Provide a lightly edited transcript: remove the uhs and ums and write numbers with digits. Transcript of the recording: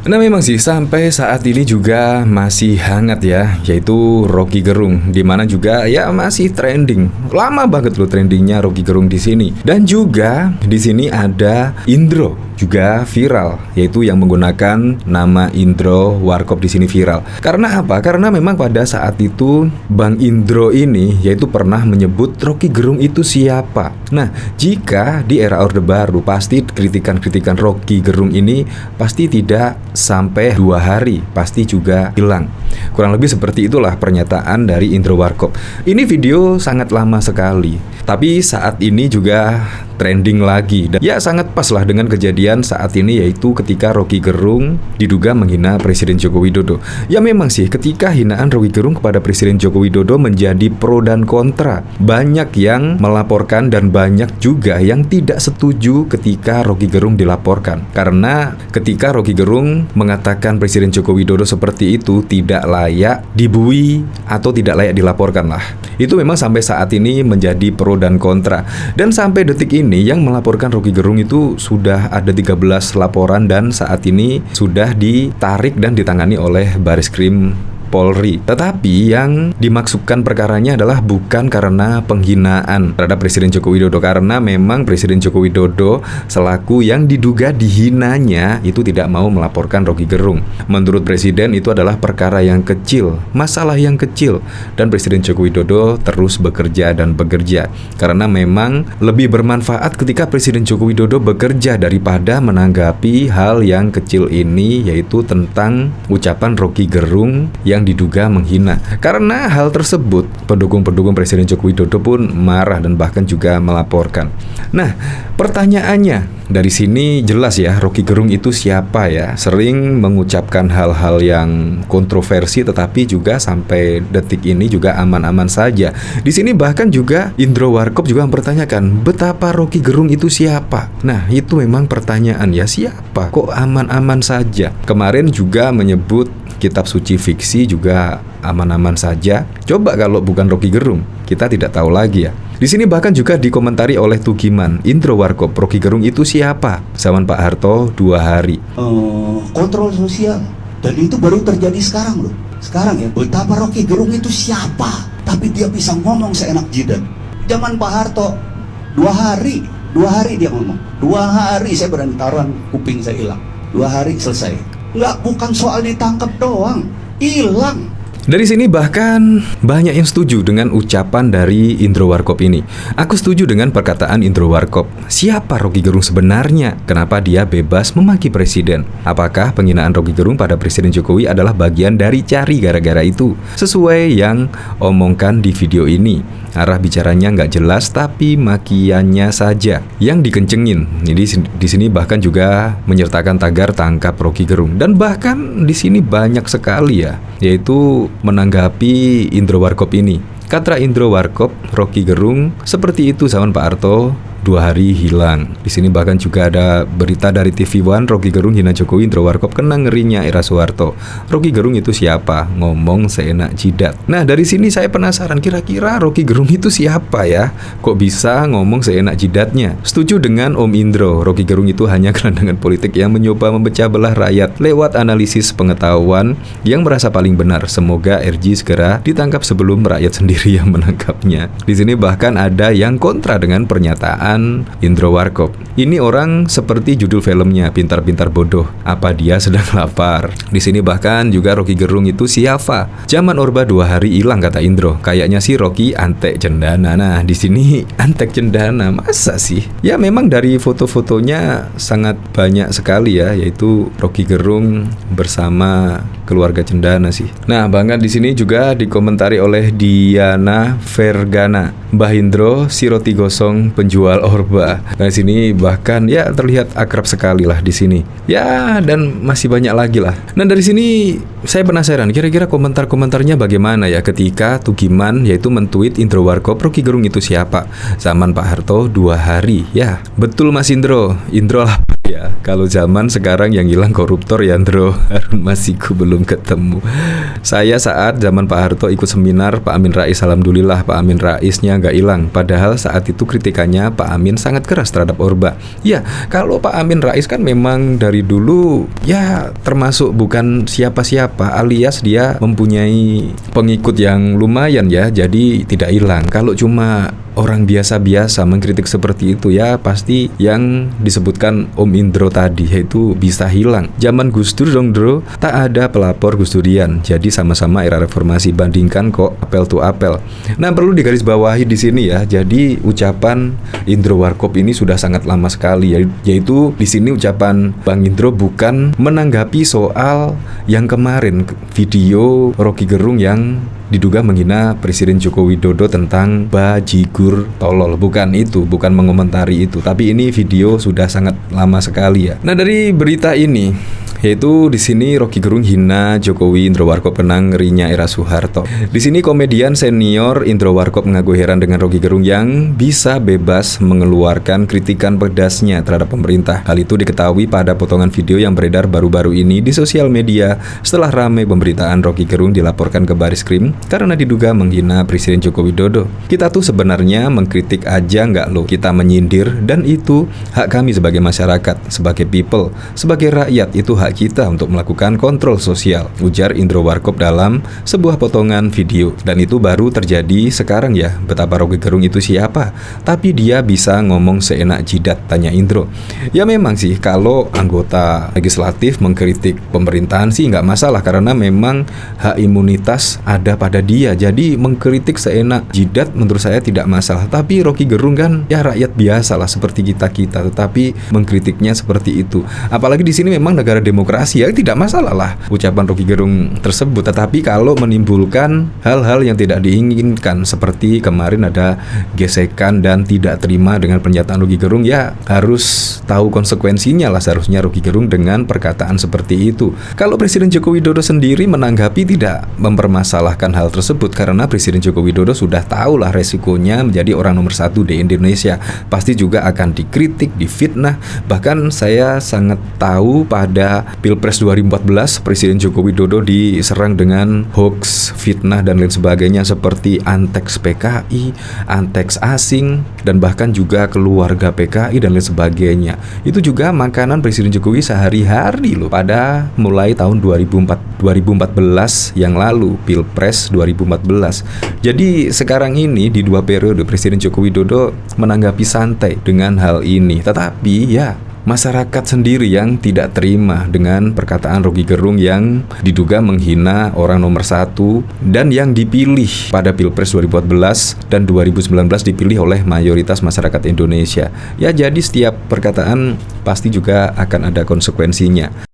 Nah memang sih sampai saat ini juga masih hangat ya, yaitu Rocky Gerung, dimana juga ya masih trending. Lama banget loh trendingnya Rocky Gerung di sini. Dan juga di sini ada Indro juga viral, yaitu yang menggunakan nama Indro Warkop di sini viral. Karena apa? Karena memang pada saat itu Bang Indro ini yaitu pernah menyebut Rocky Gerung itu siapa. Nah, jika di era Orde Baru pasti kritikan-kritikan Rocky Gerung ini pasti tidak sampai 2 hari, pasti juga hilang. Kurang lebih seperti itulah pernyataan dari Indro Warkop. Ini video sangat lama sekali, tapi saat ini juga trending lagi. Dan ya sangat pas lah dengan kejadian saat ini, yaitu ketika Rocky Gerung diduga menghina Presiden Joko Widodo. Ya memang sih ketika hinaan Rocky Gerung kepada Presiden Joko Widodo menjadi pro dan kontra. Banyak yang melaporkan dan banyak juga yang tidak setuju ketika Rocky Gerung dilaporkan. Karena ketika Rocky Gerung mengatakan Presiden Joko Widodo seperti itu tidak layak dibui atau tidak layak dilaporkan lah. Itu memang sampai saat ini menjadi pro dan kontra. Dan sampai detik ini yang melaporkan Rocky Gerung itu sudah ada 13 laporan dan saat ini sudah ditarik dan ditangani oleh Bareskrim Polri. Tetapi yang dimaksudkan perkaranya adalah bukan karena penghinaan terhadap Presiden Joko Widodo, karena memang Presiden Joko Widodo selaku yang diduga dihinanya itu tidak mau melaporkan Rocky Gerung. Menurut Presiden itu adalah perkara yang kecil, masalah yang kecil, dan Presiden Joko Widodo terus bekerja dan bekerja karena memang lebih bermanfaat ketika Presiden Joko Widodo bekerja daripada menanggapi hal yang kecil ini, yaitu tentang ucapan Rocky Gerung yang diduga menghina. Karena hal tersebut, pendukung-pendukung Presiden Joko Widodo pun marah dan bahkan juga melaporkan. Nah, pertanyaannya dari sini jelas ya, Rocky Gerung itu siapa ya? Sering mengucapkan hal-hal yang kontroversi, tetapi juga sampai detik ini juga aman-aman saja. Di sini bahkan juga Indro Warkop juga mempertanyakan, betapa Rocky Gerung itu siapa? Nah, itu memang pertanyaan ya, siapa? Kok aman-aman saja? Kemarin juga menyebut kitab suci fiksi juga aman-aman saja. Coba kalau bukan Rocky Gerung, kita tidak tahu lagi ya. Di sini bahkan juga dikomentari oleh Tugiman, Indro Warkop, Rocky Gerung itu siapa? Zaman Pak Harto 2 hari. Kontrol sosial. Dan itu baru terjadi sekarang loh. Sekarang ya, betapa Rocky Gerung itu siapa? Tapi dia bisa ngomong seenak jidat. Zaman Pak Harto 2 hari dia ngomong. 2 hari saya berani taruhan kuping saya hilang. 2 hari selesai. Nggak, bukan soal ditangkap doang, hilang. Dari sini bahkan banyak yang setuju dengan ucapan dari Indro Warkop ini. Aku setuju dengan perkataan Indro Warkop. Siapa Rocky Gerung sebenarnya? Kenapa dia bebas memaki presiden? Apakah penghinaan Rocky Gerung pada Presiden Jokowi adalah bagian dari cari gara-gara itu? Sesuai yang omongkan di video ini, arah bicaranya nggak jelas, tapi makiannya saja yang dikencengin. Jadi di sini bahkan juga menyertakan tagar tangkap Rocky Gerung. Dan bahkan di sini banyak sekali ya, yaitu menanggapi Indro Warkop ini. Kata Indro Warkop, Rocky Gerung seperti itu zaman Pak Harto 2 hari hilang. Di sini bahkan juga ada berita dari TV One, Rocky Gerung hina Jokowi, Indro Warkop kena ngerinya era Soeharto. Rocky Gerung itu siapa? Ngomong seenak jidat. Nah, dari sini saya penasaran, kira-kira Rocky Gerung itu siapa ya? Kok bisa ngomong seenak jidatnya? Setuju dengan Om Indro, Rocky Gerung itu hanya gelandangan politik yang mencoba memecah belah rakyat lewat analisis pengetahuan yang merasa paling benar. Semoga RJ segera ditangkap sebelum rakyat sendiri yang menangkapnya. Di sini bahkan ada yang kontra dengan pernyataan Indro Warkop. Ini orang seperti judul filmnya, pintar-pintar bodoh. Apa dia sedang lapar? Di sini bahkan juga Rocky Gerung itu siapa? Zaman Orba 2 hari hilang kata Indro. Kayaknya sih Rocky antek cendana. Nah, di sini antek cendana. Masa sih? Ya memang dari foto-fotonya sangat banyak sekali ya, yaitu Rocky Gerung bersama keluarga cendana sih. Nah, bahkan di sini juga dikomentari oleh Diana Vergana. Mbah Indro si roti gosong penjual Orba. Nah, sini bahkan ya terlihat akrab sekali lah di sini. Ya, dan masih banyak lagi lah. Nah, dari sini saya penasaran kira-kira komentar-komentarnya bagaimana ya ketika Tugiman yaitu mentweet Indro Warkop, Rocky Gerung itu siapa? Zaman Pak Harto 2 hari. Ya, betul Mas Indro. Indro lah Ya, kalau zaman sekarang yang hilang koruptor ya, Andro. Harun Masiku belum ketemu. Saya saat zaman Pak Harto ikut seminar Pak Amin Rais, alhamdulillah Pak Amin Raisnya nggak hilang. Padahal saat itu kritikannya Pak Amin sangat keras terhadap Orba. Ya, kalau Pak Amin Rais kan memang dari dulu ya termasuk bukan siapa-siapa, alias dia mempunyai pengikut yang lumayan ya, jadi tidak hilang. Kalau cuma orang biasa-biasa mengkritik seperti itu ya pasti yang disebutkan Om Indro tadi, yaitu bisa hilang. Zaman Gus Dur dong, Bro, tak ada pelapor Gus Durian. Jadi sama-sama era reformasi, bandingkan kok apel to apel. Nah, perlu digarisbawahi di sini ya. Jadi ucapan Indro Warkop ini sudah sangat lama sekali, yaitu di sini ucapan Bang Indro bukan menanggapi soal yang kemarin video Rocky Gerung yang diduga menghina Presiden Joko Widodo tentang bajigur tolol. Bukan itu, bukan mengomentari itu. Tapi ini video sudah sangat lama sekali ya. Nah, dari berita ini yaitu di sini Rocky Gerung hina Jokowi, Indro Warkop menang ngerinya era Soeharto. Di sini komedian senior Indro Warkop mengaku heran dengan Rocky Gerung yang bisa bebas mengeluarkan kritikan pedasnya terhadap pemerintah. Hal itu diketahui pada potongan video yang beredar baru-baru ini di sosial media setelah ramai pemberitaan Rocky Gerung dilaporkan ke Baris Krim karena diduga menghina Presiden Joko Widodo. Kita tuh sebenarnya mengkritik aja nggak loh, kita menyindir, dan itu hak kami sebagai masyarakat, sebagai people, sebagai rakyat, itu hak kita untuk melakukan kontrol sosial, ujar Indro Warkop dalam sebuah potongan video. Dan itu baru terjadi sekarang ya. Betapa Rocky Gerung itu siapa, tapi dia bisa ngomong seenak jidat, tanya Indro. Ya memang sih kalau anggota legislatif mengkritik pemerintahan sih nggak masalah, karena memang hak imunitas ada pada dia. Jadi mengkritik seenak jidat menurut saya tidak masalah. Tapi Rocky Gerung kan ya rakyat biasa lah seperti kita-kita, tetapi mengkritiknya seperti itu. Apalagi di sini memang negara demokrasi ya, tidak masalah lah ucapan Rocky Gerung tersebut. Tetapi kalau menimbulkan hal-hal yang tidak diinginkan seperti kemarin ada gesekan dan tidak terima dengan pernyataan Rocky Gerung, ya harus tahu konsekuensinya lah seharusnya Rocky Gerung dengan perkataan seperti itu. Kalau Presiden Joko Widodo sendiri menanggapi tidak mempermasalahkan hal tersebut, karena Presiden Joko Widodo sudah tahu lah resikonya menjadi orang nomor 1 di Indonesia. Pasti juga akan dikritik, difitnah. Bahkan saya sangat tahu pada Pilpres 2014 Presiden Joko Widodo diserang dengan hoax, fitnah dan lain sebagainya seperti anteks PKI, anteks asing, dan bahkan juga keluarga PKI dan lain sebagainya. Itu juga makanan Presiden Jokowi sehari-hari loh pada mulai tahun 2014 yang lalu, Pilpres 2014. Jadi sekarang ini di 2 periode Presiden Joko Widodo menanggapi santai dengan hal ini. Tetapi ya masyarakat sendiri yang tidak terima dengan perkataan Rocky Gerung yang diduga menghina orang nomor 1 dan yang dipilih pada Pilpres 2014 dan 2019 dipilih oleh mayoritas masyarakat Indonesia. Ya, jadi setiap perkataan pasti juga akan ada konsekuensinya.